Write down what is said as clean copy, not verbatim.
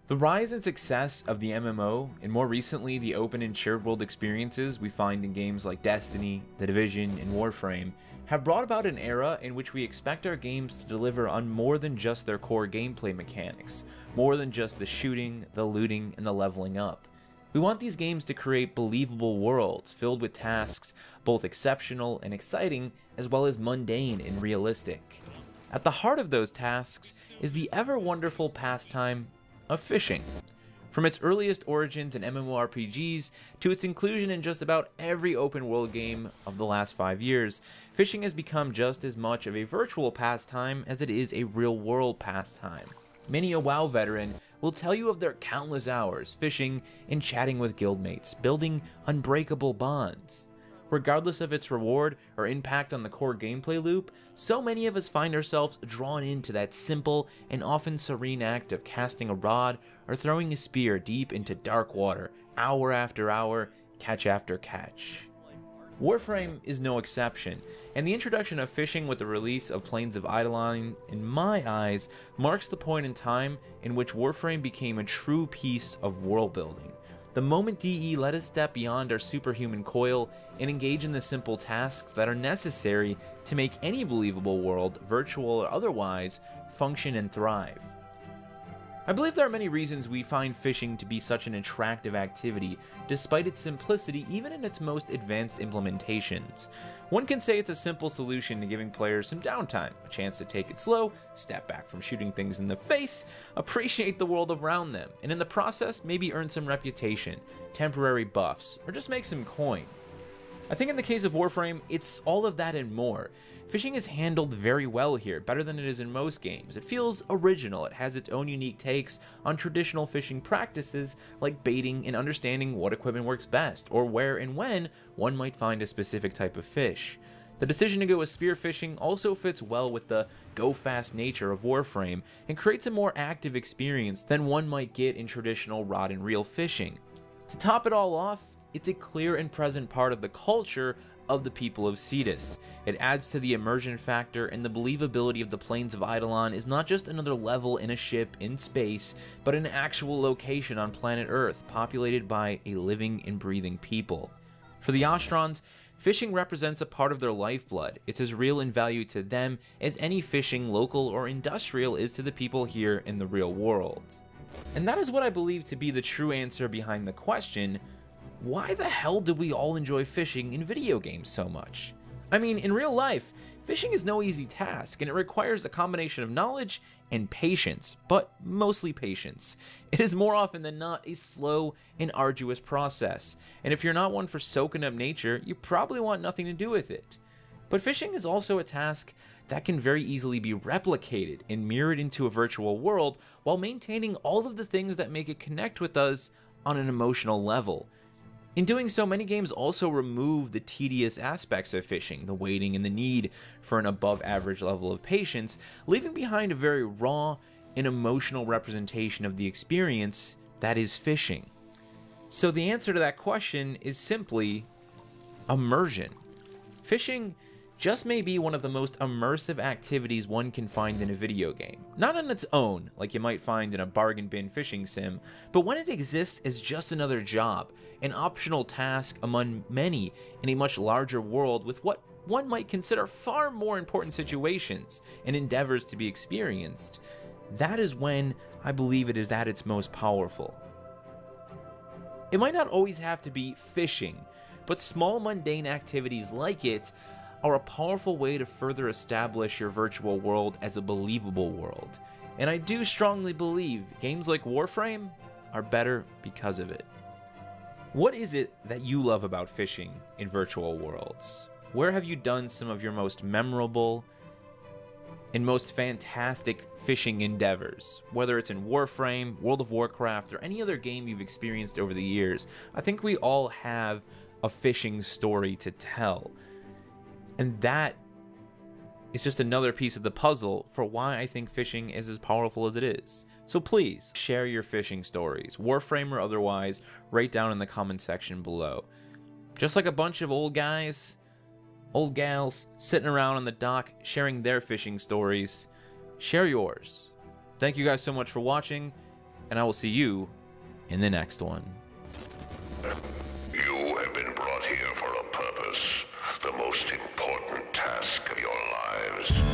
The rise and success of the MMO, and more recently the open and shared world experiences we find in games like Destiny, The Division, and Warframe, have brought about an era in which we expect our games to deliver on more than just their core gameplay mechanics, more than just the shooting, the looting, and the leveling up. We want these games to create believable worlds filled with tasks both exceptional and exciting, as well as mundane and realistic. At the heart of those tasks is the ever-wonderful pastime of fishing. From its earliest origins in MMORPGs to its inclusion in just about every open world game of the last 5 years, fishing has become just as much of a virtual pastime as it is a real-world pastime. Many a WoW veteran will tell you of their countless hours fishing and chatting with guildmates, building unbreakable bonds. Regardless of its reward or impact on the core gameplay loop, so many of us find ourselves drawn into that simple and often serene act of casting a rod or throwing a spear deep into dark water, hour after hour, catch after catch. Warframe is no exception, and the introduction of fishing with the release of Plains of Eidolon, in my eyes, marks the point in time in which Warframe became a true piece of world building. The moment DE let us step beyond our superhuman coil and engage in the simple tasks that are necessary to make any believable world, virtual or otherwise, function and thrive. I believe there are many reasons we find fishing to be such an attractive activity, despite its simplicity even in its most advanced implementations. One can say it's a simple solution to giving players some downtime, a chance to take it slow, step back from shooting things in the face, appreciate the world around them, and in the process maybe earn some reputation, temporary buffs, or just make some coin. I think in the case of Warframe, it's all of that and more. Fishing is handled very well here, better than it is in most games. It feels original, it has its own unique takes on traditional fishing practices like baiting and understanding what equipment works best, or where and when one might find a specific type of fish. The decision to go with spearfishing also fits well with the go-fast nature of Warframe and creates a more active experience than one might get in traditional rod and reel fishing. To top it all off, it's a clear and present part of the culture of the people of Cetus. It adds to the immersion factor, and the believability of the Plains of Eidolon is not just another level in a ship in space, but an actual location on planet Earth populated by a living and breathing people. For the Ostrons, fishing represents a part of their lifeblood. It's as real in value to them as any fishing, local or industrial, is to the people here in the real world. And that is what I believe to be the true answer behind the question, why the hell do we all enjoy fishing in video games so much? I mean, in real life, fishing is no easy task, and it requires a combination of knowledge and patience, but mostly patience. It is more often than not a slow and arduous process, and if you're not one for soaking up nature, you probably want nothing to do with it. But fishing is also a task that can very easily be replicated and mirrored into a virtual world while maintaining all of the things that make it connect with us on an emotional level. In doing so, many games also remove the tedious aspects of fishing, the waiting and the need for an above average level of patience, leaving behind a very raw and emotional representation of the experience that is fishing. So the answer to that question is simply immersion. Fishing just may be one of the most immersive activities one can find in a video game. Not on its own, like you might find in a bargain bin fishing sim, but when it exists as just another job, an optional task among many in a much larger world with what one might consider far more important situations and endeavors to be experienced. That is when I believe it is at its most powerful. It might not always have to be fishing, but small mundane activities like it are a powerful way to further establish your virtual world as a believable world. And I do strongly believe games like Warframe are better because of it. What is it that you love about fishing in virtual worlds? Where have you done some of your most memorable and most fantastic fishing endeavors? Whether it's in Warframe, World of Warcraft, or any other game you've experienced over the years, I think we all have a fishing story to tell. And that is just another piece of the puzzle for why I think fishing is as powerful as it is. So please, share your fishing stories, Warframe or otherwise, right down in the comment section below. Just like a bunch of old guys, old gals, sitting around on the dock sharing their fishing stories, share yours. Thank you guys so much for watching, and I will see you in the next one. You have been brought here for a purpose, the most important task of your lives.